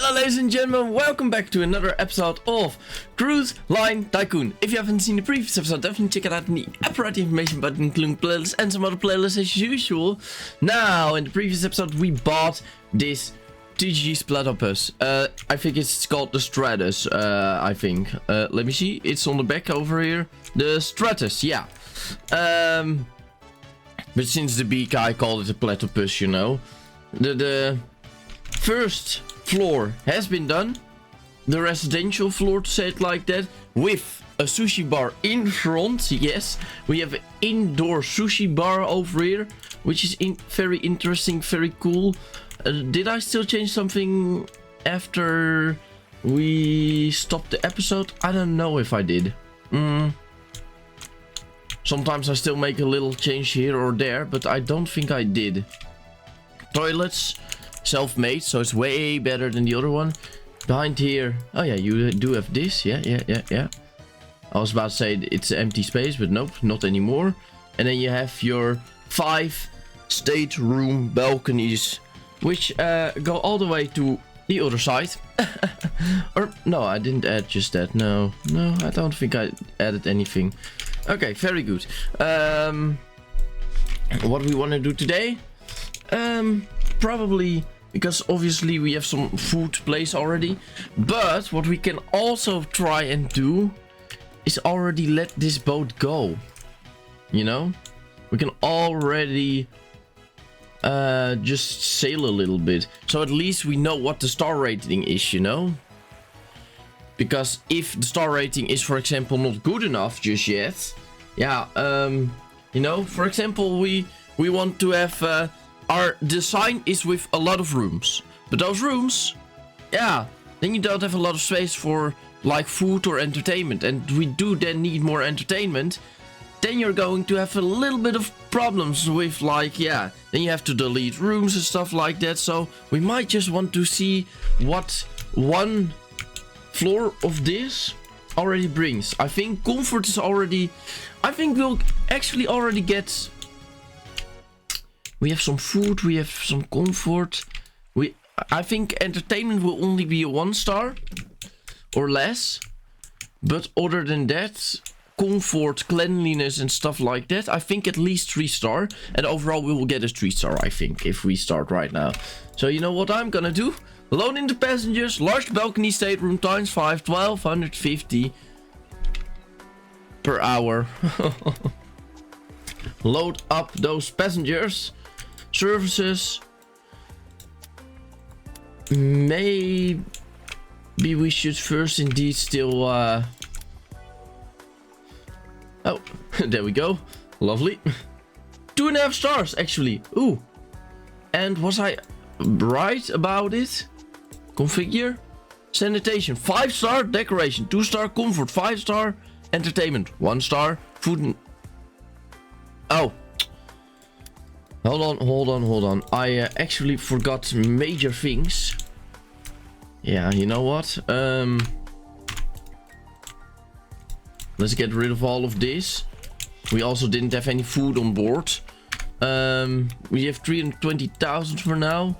Hello ladies and gentlemen, welcome back to another episode of Cruise Line Tycoon. If you haven't seen the previous episode, definitely check it out in the upper right information button, including playlists and some other playlists as usual. Now, in the previous episode we bought this TGGE platypus. I think it's called the Stratus, I think. Let me see, it's on the back over here. The Stratus, yeah. But since the beak I call it a platypus, you know. The first floor has been done, the residential floor to say it like that, with a sushi bar in front. Yes, we have an indoor sushi bar over here, which is very interesting, very cool. Did I still change something after we stopped the episode? I don't know if I did. Sometimes I still make a little change here or there, but I don't think I did. Toilets, self-made, so it's way better than the other one. Behind here, oh yeah, you do have this. Yeah. I was about to say it's an empty space, but nope, not anymore. And then you have your 5 stateroom balconies, which go all the way to the other side. Or no, I didn't add just that. No, I don't think I added anything. Okay, very good. What we want to do today? Probably, because obviously we have some food placed already, but what we can also try and do is already let this boat go, you know. We can already just sail a little bit, so at least we know what the star rating is, you know. Because if the star rating is, for example, not good enough just yet, yeah, you know, for example, we want to have our design is with a lot of rooms, but those rooms, yeah, then you don't have a lot of space for like food or entertainment, and we do then need more entertainment. Then you're going to have a little bit of problems with, like, yeah, then you have to delete rooms and stuff like that. So we might just want to see what one floor of this already brings. I think comfort is already, I think we'll actually already get. We have some food, we have some comfort. I think entertainment will only be a 1 star or less. But other than that, comfort, cleanliness and stuff like that, I think at least 3 star. And overall we will get a 3 star, I think, if we start right now. So you know what I'm gonna do? Load in the passengers, large balcony stateroom times 5, 1250 per hour. Load up those passengers. Services. Maybe we should first indeed still oh, there we go. Lovely. 2.5 stars actually. Ooh. And was I right about it? Configure. Sanitation 5 star, decoration 2 star, comfort 5 star, entertainment 1 star, food and... Oh, hold on. I actually forgot major things. Yeah, you know what? Let's get rid of all of this. We also didn't have any food on board. We have 320,000 for now.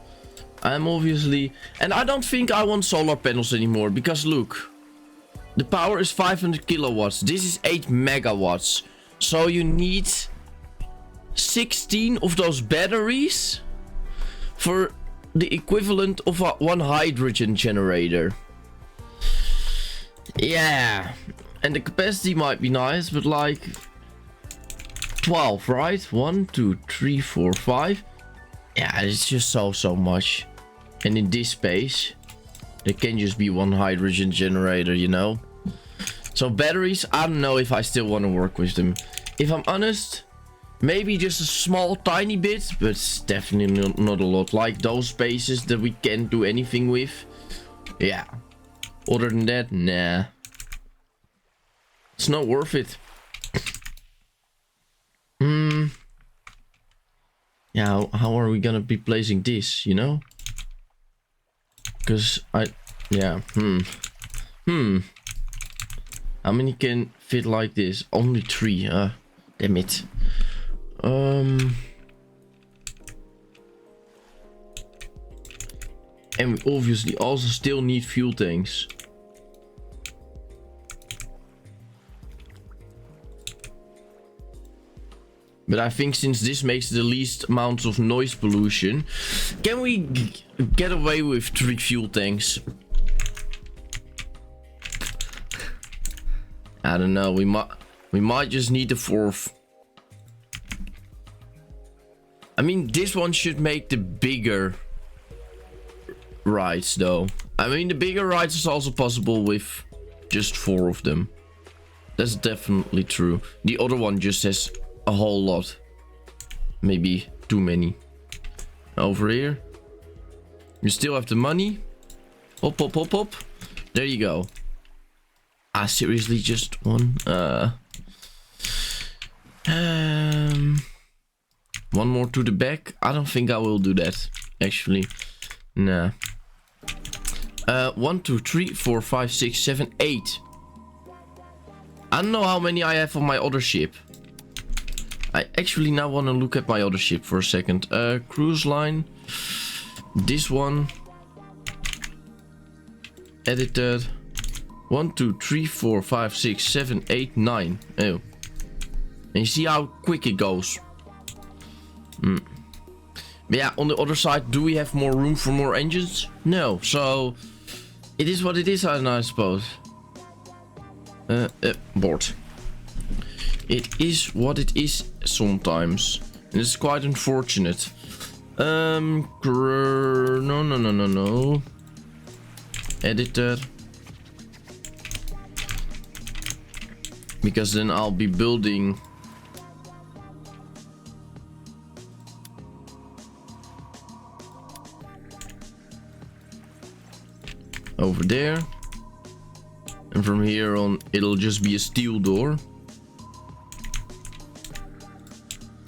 I'm obviously... And I don't think I want solar panels anymore, because look. The power is 500 kilowatts. This is 8 megawatts. So you need 16 of those batteries for the equivalent of one hydrogen generator. Yeah, and the capacity might be nice, but like 12, right? 1, 2, 3, 4, 5. Yeah, it's just so much. And in this space there can just be one hydrogen generator, you know. So batteries, I don't know if I still want to work with them. If I'm honest, maybe just a small tiny bit, but it's definitely not a lot. Like those spaces that we can't do anything with. Yeah. Other than that, nah. It's not worth it. Yeah, how are we gonna be placing this, you know? Because yeah, How many can fit like this? Only 3, damn it. And we obviously also still need fuel tanks. But I think since this makes the least amounts of noise pollution, can we get away with 3 fuel tanks? I don't know. We might just need the 4th. I mean, this one should make the bigger rides, though. I mean, the bigger rides is also possible with just 4 of them. That's definitely true. The other one just has a whole lot. Maybe too many. Over here. You still have the money. Hop, hop, hop, hop. There you go. Ah, seriously, just one? One more to the back. I don't think I will do that, actually. Nah. 1, 2, 3, 4, 5, 6, 7, 8. I don't know how many I have on my other ship. I actually now want to look at my other ship for a second. Cruise line. This one. Edited. 1, 2, 3, 4, 5, 6, 7, 8, 9. Oh. And you see how quick it goes. But yeah, on the other side, do we have more room for more engines? No. So, it is what it is, I suppose. Board. It is what it is sometimes. And it's quite unfortunate. No. Editor. Because then I'll be building over there. And from here on, it'll just be a steel door.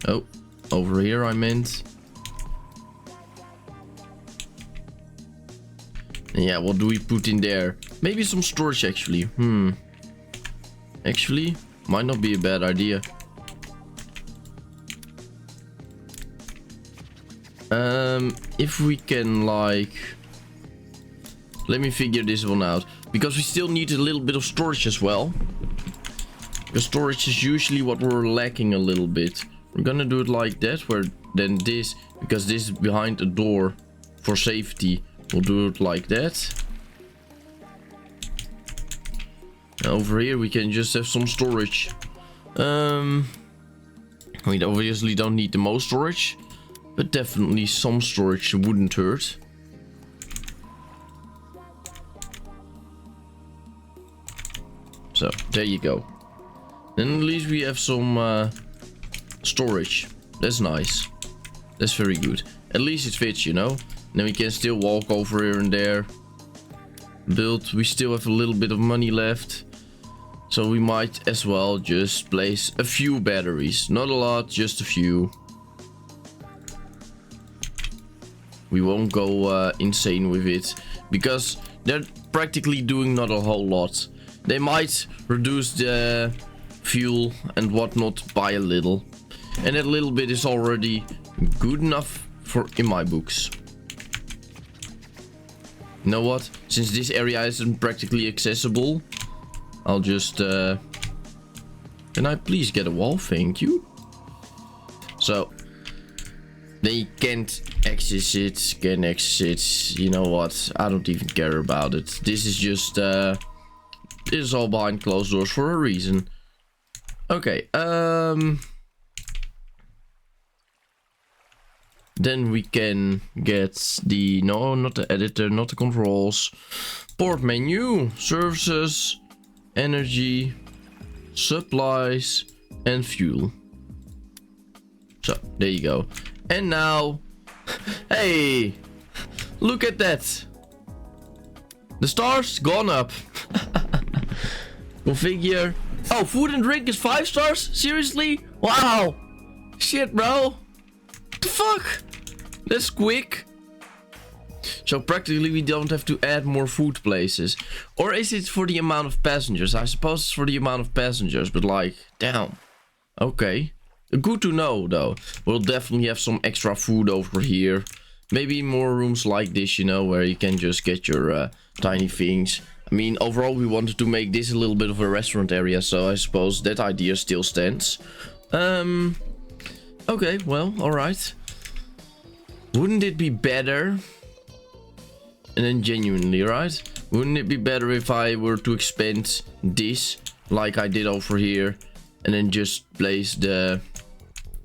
Oh, over here I meant. And yeah, what do we put in there? Maybe some storage actually. Actually, might not be a bad idea. If we can like... Let me figure this one out. Because we still need a little bit of storage as well. Because storage is usually what we're lacking a little bit. We're gonna do it like that, where then this, because this is behind a door for safety, we'll do it like that. Over here we can just have some storage. We obviously don't need the most storage, but definitely some storage wouldn't hurt. So there you go. Then at least we have some storage. That's nice. That's very good. At least it fits, you know. Then we can still walk over here and there. Build. We still have a little bit of money left. So we might as well just place a few batteries. Not a lot, just a few. We won't go insane with it. Because they're practically doing not a whole lot. They might reduce the fuel and whatnot by a little. And that little bit is already good enough for in my books. You know what? Since this area isn't practically accessible, I'll just... Can I please get a wall? Thank you. So, they can't access it, can access it. You know what? I don't even care about it. This is just... this is all behind closed doors for a reason. Okay, then we can get the... No, not the editor, not the controls. Port menu, services, energy, supplies, and fuel. So, there you go. And now... Hey! Look at that! The stars gone up. Configure. Oh, food and drink is 5 stars? Seriously? Wow! Shit, bro! What the fuck? That's quick. So practically we don't have to add more food places. Or is it for the amount of passengers? I suppose it's for the amount of passengers, but like, damn. Okay. Good to know though. We'll definitely have some extra food over here. maybe more rooms like this, you know, where you can just get your tiny things. I mean, overall, we wanted to make this a little bit of a restaurant area, so I suppose that idea still stands. Okay, well, alright. Wouldn't it be better? And then genuinely, right? Wouldn't it be better if I were to expand this, like I did over here, and then just place the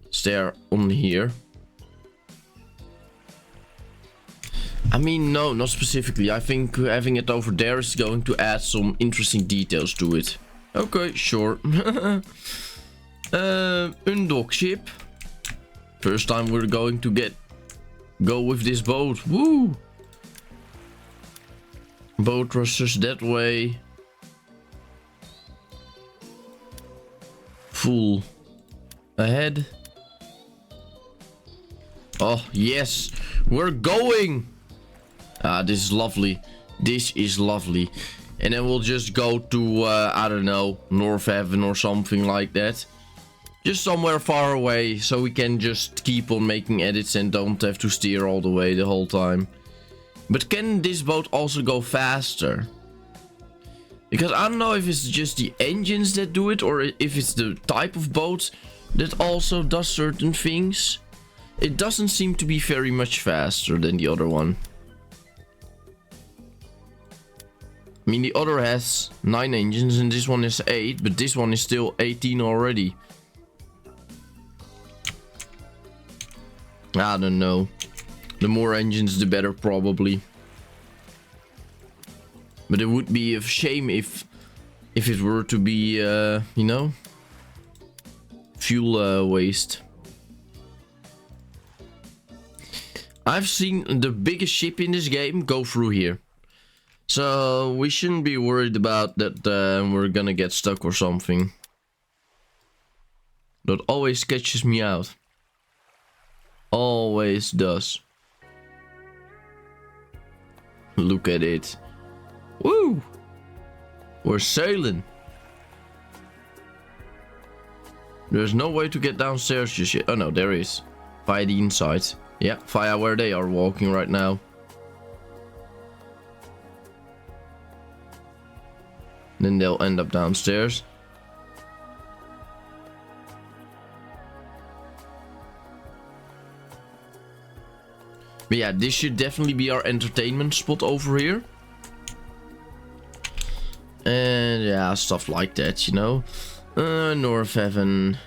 stair on here? I mean, no, not specifically. I think having it over there is going to add some interesting details to it. Okay, sure. Undock ship. First time we're going to go with this boat. Woo! Boat thrusters that way. Full ahead. Oh, yes. We're going. Ah, this is lovely. This is lovely. And then we'll just go to, I don't know, North Haven or something like that. Just somewhere far away, so we can just keep on making edits and don't have to steer all the way the whole time. But can this boat also go faster? Because I don't know if it's just the engines that do it, or if it's the type of boat that also does certain things. It doesn't seem to be very much faster than the other one. I mean, the other has 9 engines and this one is 8, but this one is still 18 already. I don't know. The more engines, the better, probably. But it would be a shame if it were to be, you know, fuel waste. I've seen the biggest ship in this game go through here. So we shouldn't be worried about that we're gonna get stuck or something. That always catches me out. Always does. Look at it. Woo! We're sailing. There's no way to get downstairs just yet. Oh no, there is. Via the inside. Yeah, via where they are walking right now. Then they'll end up downstairs. But yeah, this should definitely be our entertainment spot over here. And yeah, stuff like that, you know. North Haven.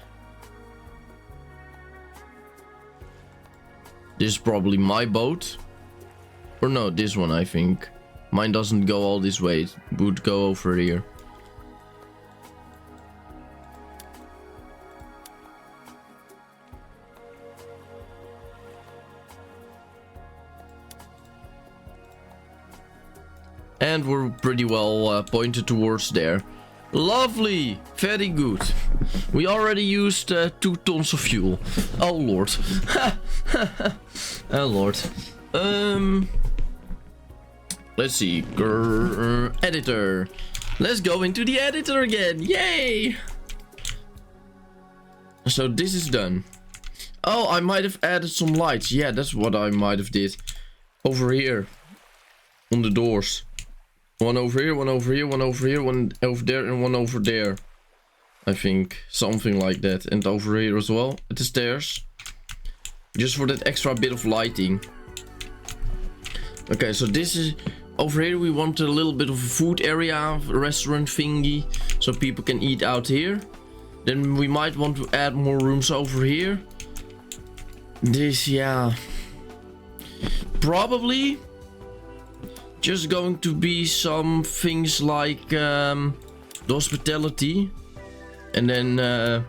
This is probably my boat. Or no, this one, I think. Mine doesn't go all this way. It would go over here. And we're pretty well pointed towards there. Lovely! Very good. We already used 2 tons of fuel. Oh lord. Oh lord. Let's see. Editor. Let's go into the editor again. Yay! So this is done. Oh, I might have added some lights. Yeah, that's what I might have did. Over here. On the doors. One over here, one over here, one over here, one over there, and one over there. I think. Something like that. And over here as well. At the stairs. Just for that extra bit of lighting. Okay, so this is... Over here we want a little bit of a food area, a restaurant thingy, so people can eat out here. Then we might want to add more rooms over here. This, yeah. Probably just going to be some things like the hospitality. And then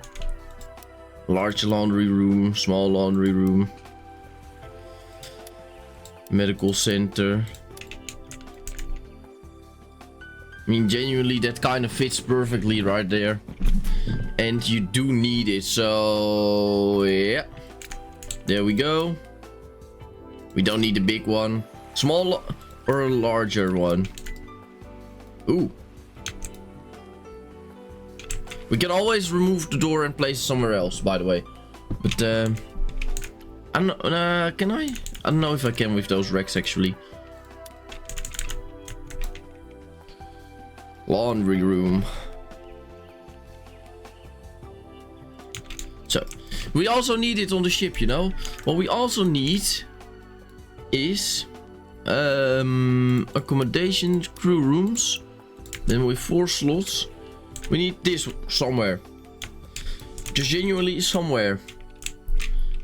large laundry room, small laundry room. Medical center. I mean, genuinely, that kind of fits perfectly right there. And you do need it, so... yeah. There we go. We don't need a big one. Small or a larger one. Ooh. We can always remove the door and place it somewhere else, by the way. But, I'm not... can I? I don't know if I can with those racks actually. Laundry room. So, we also need it on the ship, you know. What we also need is accommodations, crew rooms. Then with 4 slots. We need this somewhere. Just genuinely somewhere.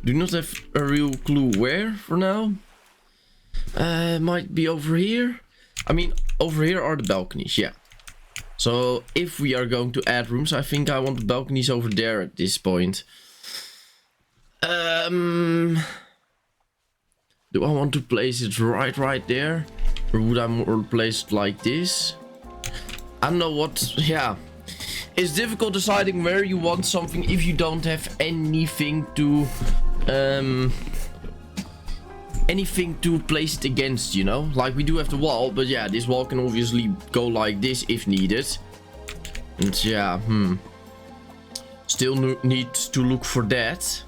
Do not have a real clue where for now. Might be over here. I mean, over here are the balconies, yeah. So if we are going to add rooms, I think I want the balconies over there at this point. Do I want to place it right there? Or would I more place it like this? I don't know what, yeah. It's difficult deciding where you want something if you don't have anything to place it against, you know. Like we do have the wall, but yeah, this wall can obviously go like this if needed. And yeah, still need to look for that.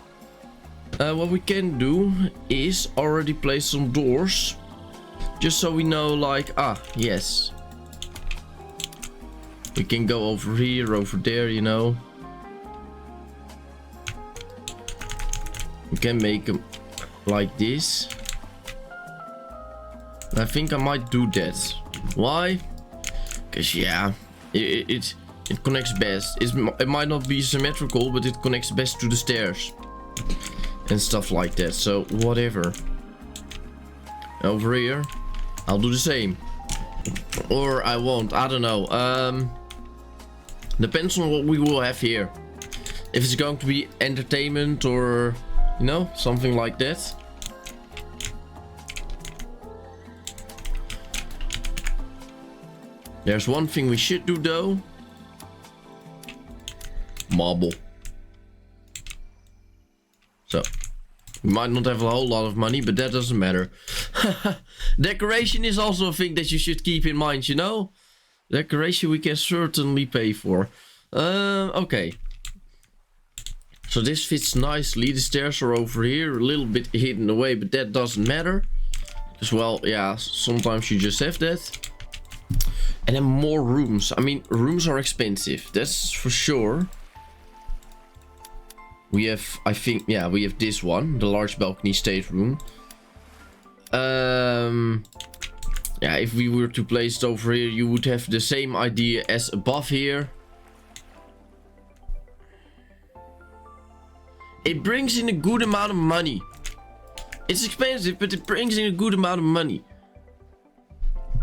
What we can do is already place some doors, just so we know, like, yes, we can go over here, over there, you know. We can make them like this. I think I might do that. Why? Because yeah, it connects best. It might not be symmetrical, but it connects best to the stairs and stuff like that. So whatever. Over here, I'll do the same, or I won't. I don't know. Depends on what we will have here. If it's going to be entertainment or, you know, something like that. There's one thing we should do though. Marble. So, we might not have a whole lot of money, but that doesn't matter. Decoration is also a thing that you should keep in mind, you know? Decoration we can certainly pay for. Okay. So this fits nicely. The stairs are over here, a little bit hidden away, but that doesn't matter. Because, well, yeah, sometimes you just have that. And then more rooms. I mean, rooms are expensive, that's for sure. We have, I think, yeah, we have this one, the large balcony stateroom. Yeah, if we were to place it over here, you would have the same idea as above here. It brings in a good amount of money. It's expensive, but it brings in a good amount of money.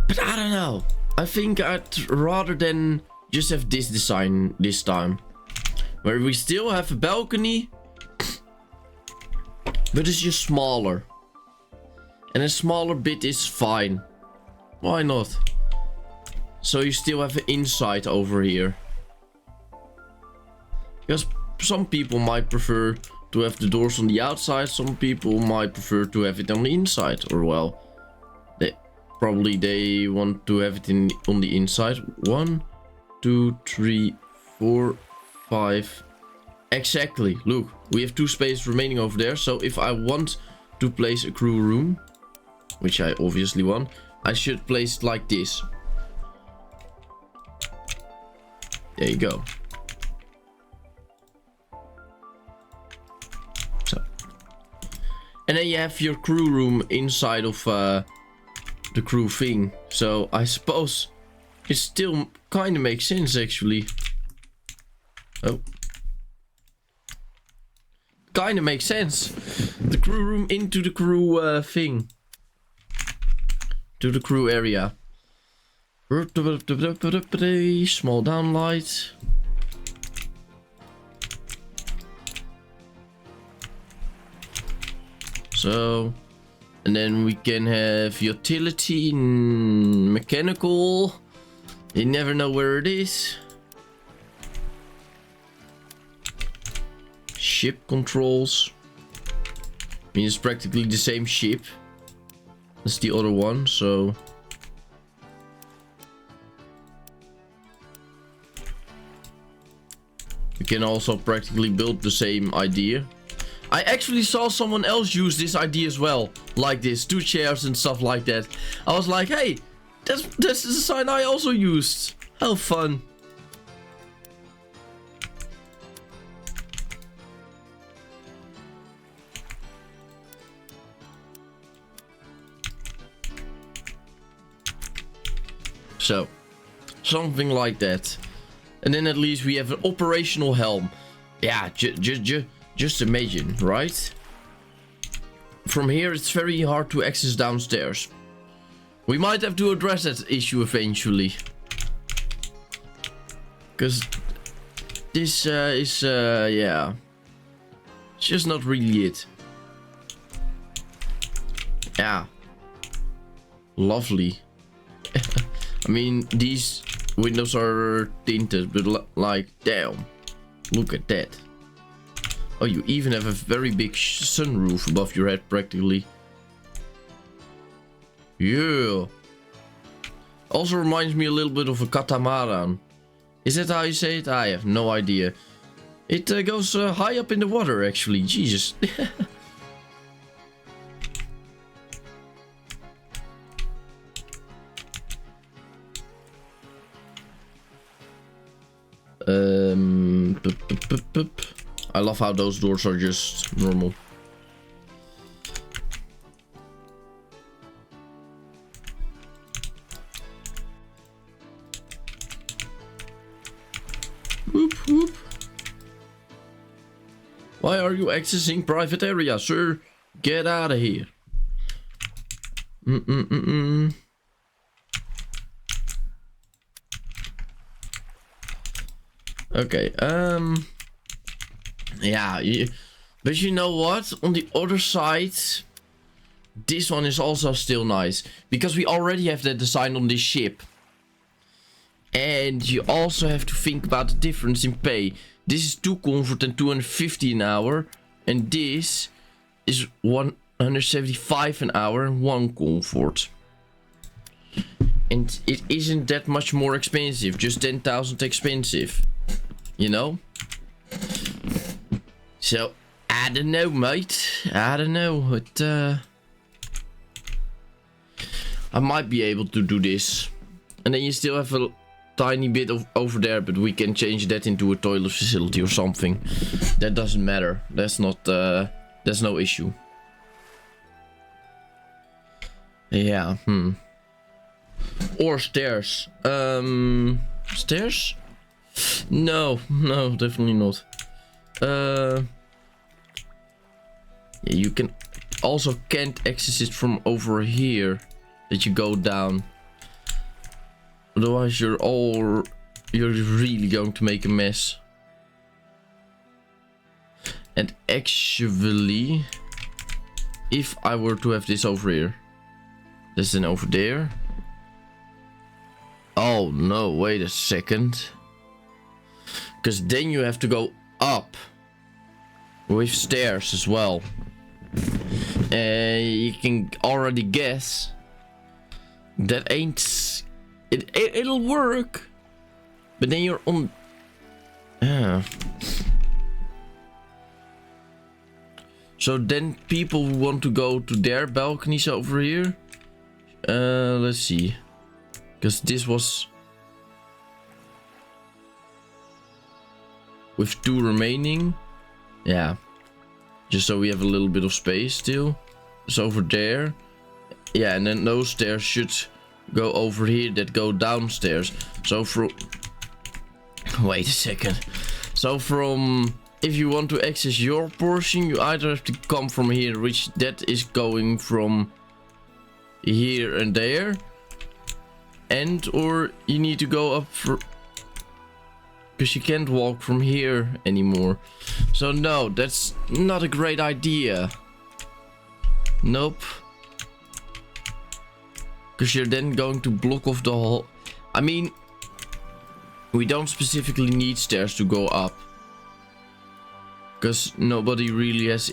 But I don't know. I think I'd rather than just have this design this time. Where we still have a balcony, but it's just smaller. And a smaller bit is fine. Why not? So you still have an inside over here. Because some people might prefer to have the doors on the outside. Some people might prefer to have it on the inside. Or well, they want to have it on the inside. 1, 2, 3, 4, 5. Exactly. Look, we have 2 spaces remaining over there. So if I want to place a crew room, which I obviously want, I should place it like this. There you go. So, and then you have your crew room inside of the crew thing. So I suppose it still kind of makes sense actually. Oh. Kind of makes sense. The crew room into the crew thing. To the crew area. Small downlight. So, and then we can have utility, mechanical. You never know where it is. Ship controls. I mean, it's practically the same ship as the other one, so we can also practically build the same idea. I actually saw someone else use this idea as well. Like this, 2 chairs and stuff like that. I was like, hey, that's the design I also used. How fun. So, something like that. And then at least we have an operational helm. Yeah, just imagine, right? From here it's very hard to access downstairs. We might have to address that issue eventually. Because this is, yeah. It's just not really it. Yeah. Lovely. I mean, these windows are tinted, but like, damn. Look at that. Oh, you even have a very big sunroof above your head, practically. Yeah. Also reminds me a little bit of a catamaran. Is that how you say it? I have no idea. It goes high up in the water, actually. Jesus. I love how those doors are just normal. Whoop whoop. Why are you accessing private area, sir? Get out of here. Okay, yeah, but you know what? On the other side, this one is also still nice. Because we already have that design on this ship. And you also have to think about the difference in pay. This is 2 comfort and 250 an hour. And this is 175 an hour and 1 comfort. And it isn't that much more expensive, just 10,000 expensive. You know? So, I don't know, mate. I don't know. But, I might be able to do this. And then you still have a tiny bit of over there, but we can change that into a toilet facility or something. That doesn't matter. That's not, that's no issue. Yeah, Or stairs. Stairs? No, definitely not. Yeah, you can also can't access it from over here. That you go down. Otherwise you're really going to make a mess. And actually, if I were to have this over here, this then over there. Oh no, wait a second. Because then you have to go up with stairs as well. You can already guess that ain't it'll work, but then you're on. So then people who want to go to their balconies over here. Let's see, because this was with 2 remaining. Yeah, just so we have a little bit of space still. It's over there. Yeah, and then those stairs should go over here that go downstairs. So from... Wait a second. So from... If you want to access your portion, you either have to come from here, which that is going from here and there. And or you need to go up for... Because you can't walk from here anymore. So no, that's not a great idea. Nope. Because you're then going to block off the whole... I mean, we don't specifically need stairs to go up. Because nobody really has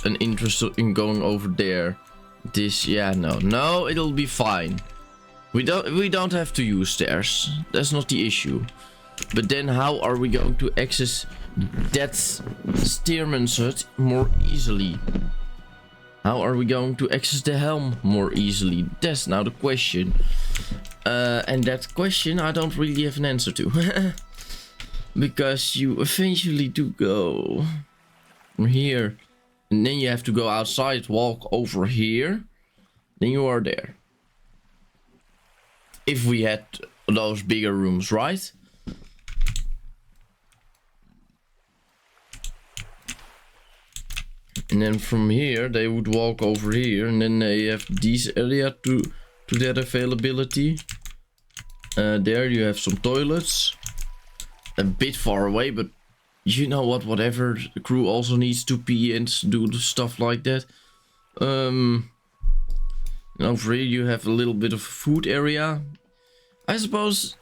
an interest in going over there. This, yeah, no, it'll be fine. We don't have to use stairs. That's not the issue. But then how are we going to access that steerman's hut more easily? How are we going to access the helm more easily? That's now the question. And that question I don't really have an answer to. Because you eventually do go from here. And then you have to go outside, walk over here. Then you are there. If we had those bigger rooms, right? And then from here they would walk over here, and then they have this area to their availability. There you have some toilets. A bit far away, but you know what, whatever. The crew also needs to pee and do stuff like that. And over here you have a little bit of food area. I suppose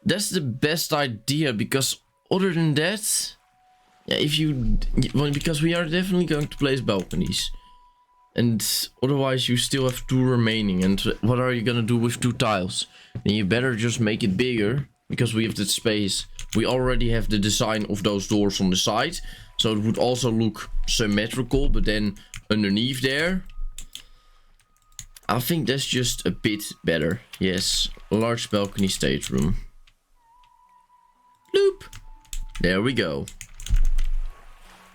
that's the best idea, because other than that, yeah, because we are definitely going to place balconies, and otherwise you still have 2 remaining, and what are you gonna do with 2 tiles? Then you better just make it bigger, because we have the space. We already have the design of those doors on the side, so it would also look symmetrical, but then underneath there, I think that's just a bit better. Yes, a large balcony stateroom. Loop. There we go.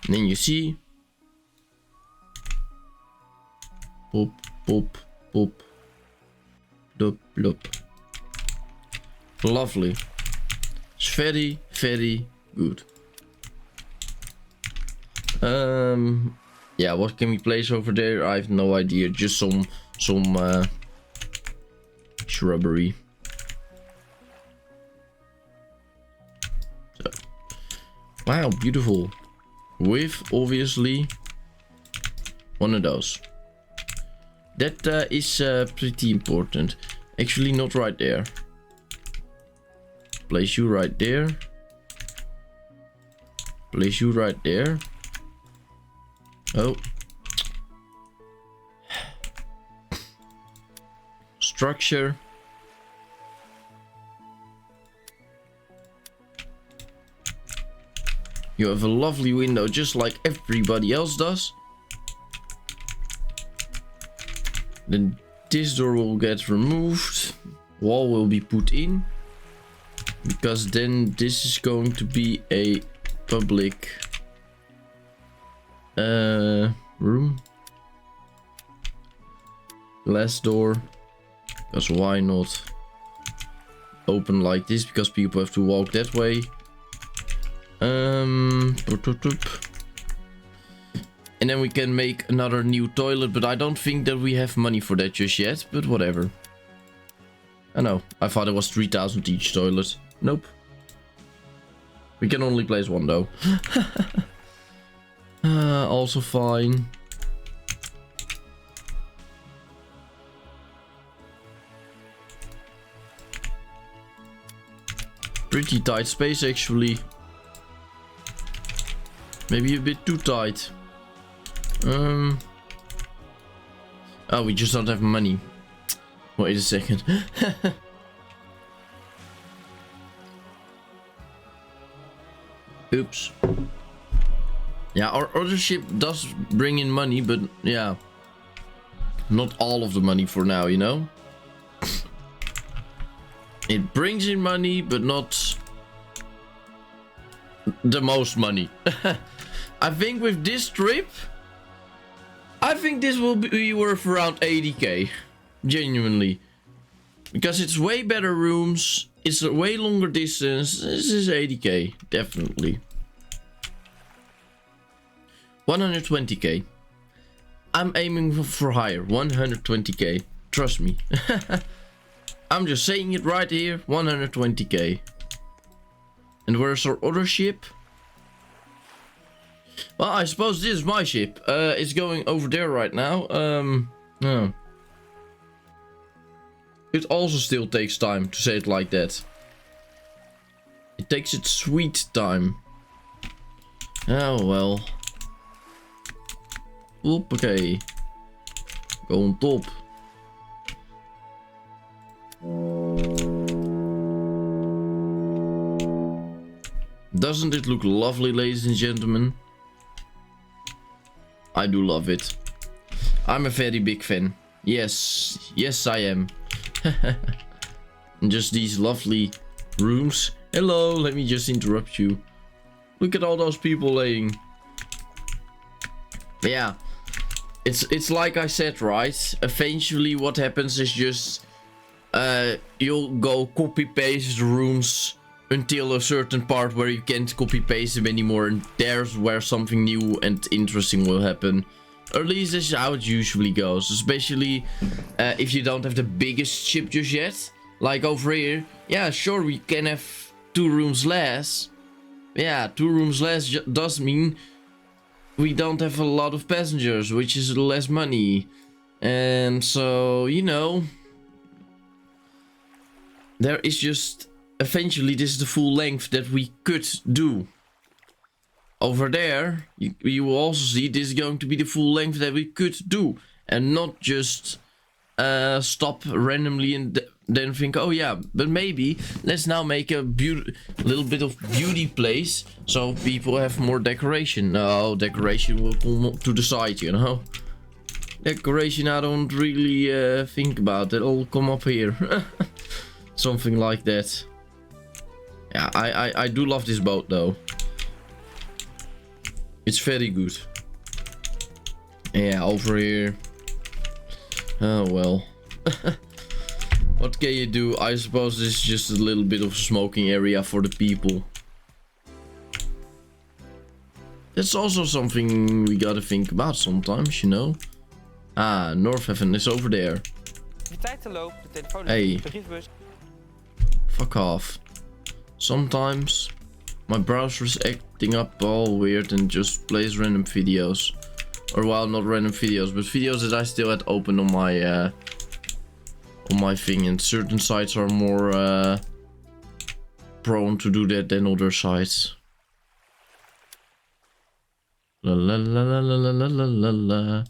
And then you see. Pop, pop, pop. Loop, loop. Lovely. It's very, very good. Yeah, what can we place over there? I have no idea. Just some shrubbery. So, wow, beautiful. With obviously one of those. That is pretty important. Actually, not right there. Place you right there. Place you right there. Oh. Structure. You have a lovely window, just like everybody else does. Then this door will get removed. Wall will be put in. Because then this is going to be a public room. Glass door. Because why not open like this? Because people have to walk that way. And then we can make another new toilet, but I don't think that we have money for that just yet, but whatever. I know, I thought it was 3,000 each toilet. Nope. We can only place one though. Also fine. Pretty tight space actually. Maybe a bit too tight. Oh, we just don't have money. Wait a second. Oops. Yeah, our other ship does bring in money, but yeah. Not all of the money for now, you know? It brings in money, but not the most money. I think with this trip, I think this will be worth around 80k. Genuinely. Because it's way better rooms. It's a way longer distance. This is 80k. Definitely. 120k. I'm aiming for higher. 120k. Trust me. I'm just saying it right here. 120k. And where's our other ship? Well, I suppose this is my ship. It's going over there right now. No. It also still takes time, to say it like that. It takes its sweet time. Oh well. Oké. Go on top. Doesn't it look lovely, ladies and gentlemen? I do love it. I'm a very big fan. Yes, yes I am. And just these lovely rooms. Hello, let me just interrupt you. Look at all those people laying. Yeah, it's like I said, right? Eventually what happens is just you'll go copy paste rooms until a certain part where you can't copy paste them anymore, and there's where something new and interesting will happen. Or at least this is how it usually goes, especially if you don't have the biggest ship just yet. Like over here, yeah, sure, we can have 2 rooms less. Yeah, 2 rooms less does mean we don't have a lot of passengers, which is less money. And so, you know, there is just, eventually this is the full length that we could do. Over there, you will also see this is going to be the full length that we could do. And not just stop randomly and then think, oh yeah, but maybe let's now make a little bit of beauty place so people have more decoration. No, decoration will come to the side, you know. Decoration I don't really think about. It'll come up here. Something like that. Yeah, I do love this boat though. It's very good. Yeah, over here. Oh well. What can you do? I suppose this is just a little bit of a smoking area for the people. That's also something we gotta think about sometimes, you know. Ah, North Heaven is over there. Hey. Fuck off. Sometimes my browser is acting up all weird and just plays random videos. Or well, not random videos, but videos that I still had open on my thing. And certain sites are more prone to do that than other sites. La la la la la la la la la.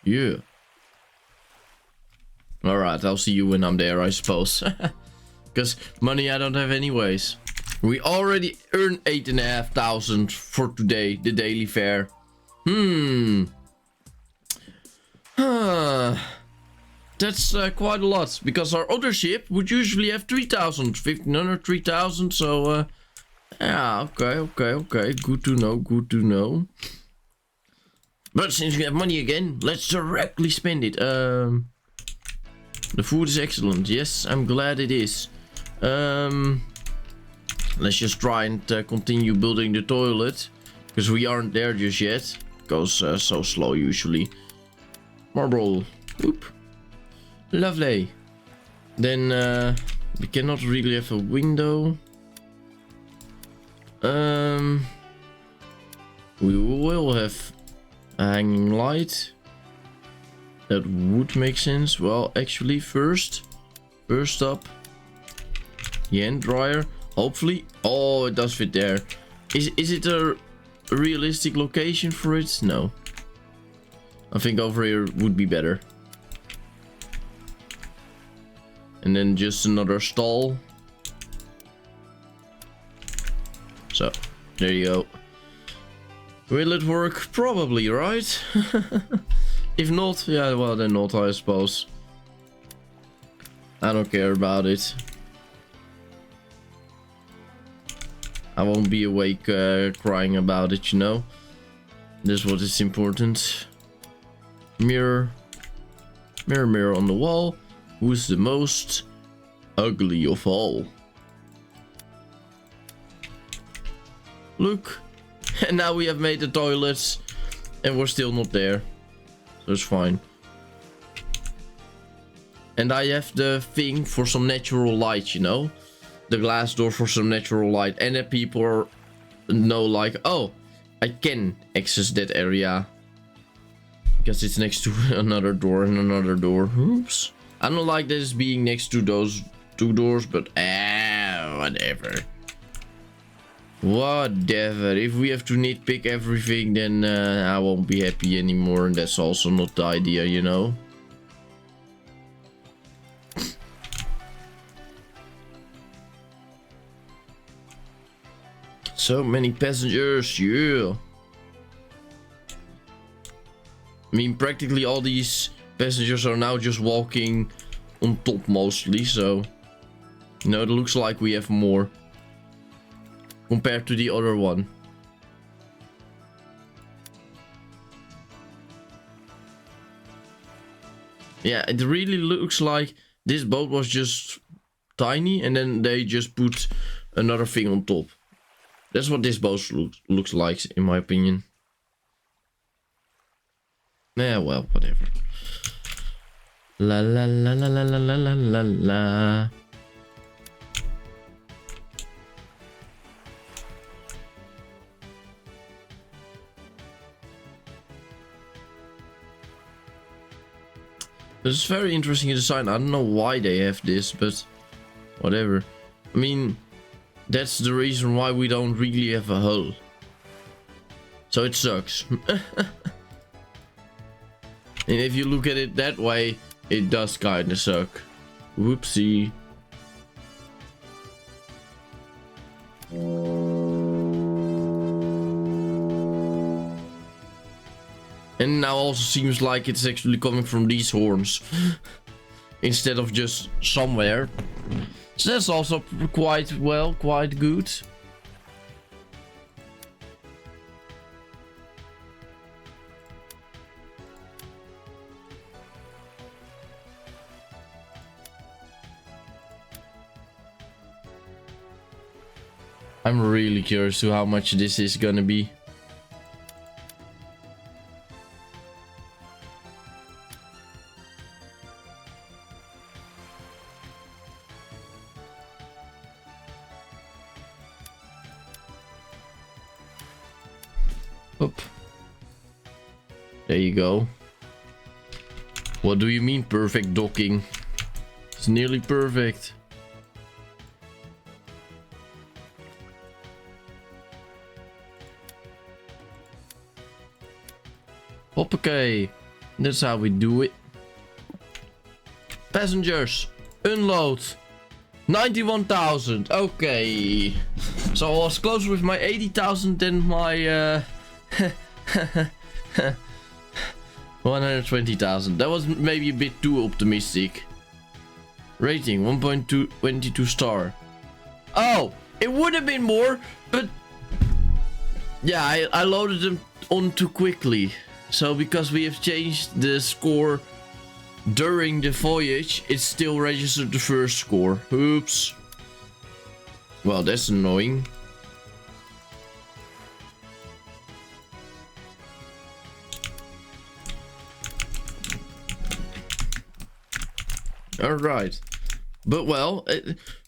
Yeah. Alright, I'll see you when I'm there, I suppose. Because money I don't have anyways. We already earned 8,500 for today, the daily fare. That's quite a lot, because our other ship would usually have 3,000, 1,500, 3,000, so yeah, okay, good to know. But since we have money again, let's directly spend it. The food is excellent, yes, I'm glad it is. Let's just try and continue building the toilet, because we aren't there just yet. It goes so slow usually. Marble, whoop, lovely. Then we cannot really have a window. We will have a hanging light. That would make sense. Well, actually, first up, the hand dryer. Hopefully, oh, it does fit there. Is it a realistic location for it? No. I think over here would be better. And then just another stall. So, there you go. Will it work? Probably, right? If not, yeah, well then not, I suppose. I don't care about it. I won't be awake crying about it, you know. That's what is important. Mirror. Mirror, mirror on the wall. Who's the most ugly of all? Look. And now we have made the toilets. And we're still not there. So it's fine. And I have the thing for some natural light, you know. The glass door for some natural light. And that people know like, oh, I can access that area. Because it's next to another door and another door. Oops. I don't like this being next to those 2 doors, but whatever. Whatever. If we have to nitpick everything, then I won't be happy anymore. And that's also not the idea, you know. So many passengers, yeah. I mean, practically all these passengers are now just walking on top mostly, so... You know, it looks like we have more. Compared to the other one. Yeah, it really looks like this boat was just tiny and then they just put another thing on top. That's what this boat looks like, in my opinion. Yeah, well, whatever. La la la la la la la la la. This is very interesting design. I don't know why they have this, but whatever. I mean, that's the reason why we don't really have a hull. So it sucks. And if you look at it that way, it does kinda suck. Whoopsie. And now also seems like it's actually coming from these horns. Instead of just somewhere. So that's also quite good. I'm really curious to how much this is gonna be. Oop. There you go. What do you mean perfect docking? It's nearly perfect. Hoppakee. That's how we do it. Passengers, unload. 91,000. Okay. So I was closer with my 80,000 than my 120,000. That was maybe a bit too optimistic. Rating 1.22 star. Oh, it would have been more, but yeah, I loaded them on too quickly. So because we have changed the score during the voyage, it still registered the first score. Oops. Well, that's annoying. Alright. But well,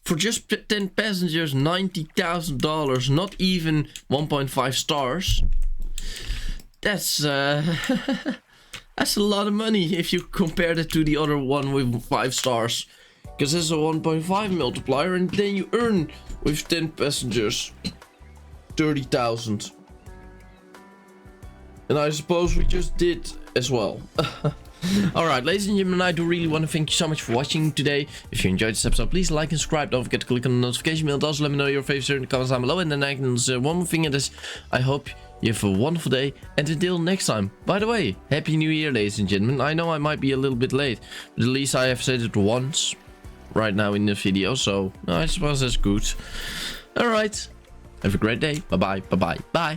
for just 10 passengers, $90,000, not even 1.5 stars. That's that's a lot of money if you compare that to the other one with 5 stars. Because there's a 1.5 multiplier and then you earn with 10 passengers 30,000. And I suppose we just did as well. Alright, ladies and gentlemen, I do really want to thank you so much for watching today. If you enjoyed this episode, please like and subscribe. Don't forget to click on the notification bell. Also, let me know your favorites in the comments down below. And then I can say one more thing, and this, I hope you have a wonderful day. And until next time, by the way, Happy New Year, ladies and gentlemen. I know I might be a little bit late, but at least I have said it once right now in the video. So I suppose that's good. Alright, have a great day. Bye-bye, bye-bye, bye.